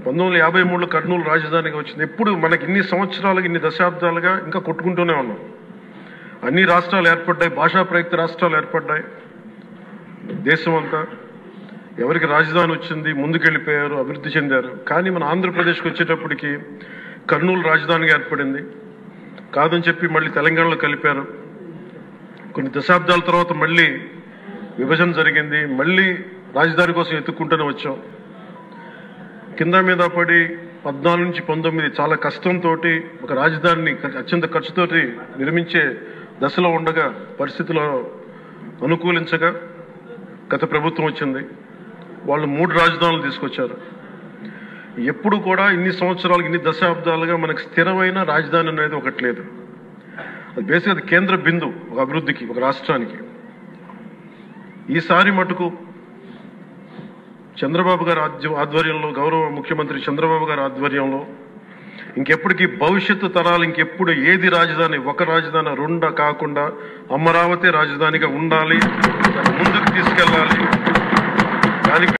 1953లో కర్నూలు రాజధానిగా వచ్చింది. ఎప్పుడు మనకి ఇన్ని సంవత్సరాలుగా ఇన్ని దశాబ్దాలుగా ఇంకా కొట్టుకుంటూనే ఉన్నాం. అన్ని రాష్ట్రాలు ఏర్పడ్డాయి, భాషా ప్రయుక్త రాష్ట్రాలు ఏర్పడ్డాయి. దేశం అంతా ఎవరికి రాజధాని వచ్చింది ముందుకెళ్ళిపోయారు, అభివృద్ధి చెందారు. కానీ మన ఆంధ్రప్రదేశ్కి వచ్చేటప్పటికి కర్నూలు రాజధానిగా ఏర్పడింది. కాదని చెప్పి మళ్ళీ తెలంగాణలో కలిపారు. కొన్ని దశాబ్దాల తర్వాత మళ్ళీ విభజన జరిగింది. మళ్ళీ రాజధాని కోసం ఎత్తుక్కుంటూనే వచ్చాం. కింద మీద పడి 14 నుంచి 19 చాలా కష్టంతో ఒక రాజధానిని అత్యంత ఖర్చుతోటి నిర్మించే దశలో ఉండగా పరిస్థితులు అనుకూలించగా గత ప్రభుత్వం వచ్చింది. వాళ్ళు 3 రాజధానులు తీసుకొచ్చారు. ఎప్పుడు కూడా ఇన్ని సంవత్సరాలు ఇన్ని దశాబ్దాలుగా మనకు స్థిరమైన రాజధాని అనేది ఒకటి లేదు. అది బేసిక్గా అది కేంద్ర బిందు ఒక అభివృద్ధికి, ఒక రాష్ట్రానికి. ఈసారి మటుకు చంద్రబాబు గారి ఆధ్వర్యంలో, గౌరవ ముఖ్యమంత్రి చంద్రబాబు గారి ఆధ్వర్యంలో ఇంకెప్పటికీ భవిష్యత్తు తరాలు ఇంకెప్పుడు ఏది రాజధాని, ఒక రాజధాని 2 కాకుండా అమరావతి రాజధానిగా ఉండాలి, ముందుకు తీసుకెళ్ళాలి. దానికి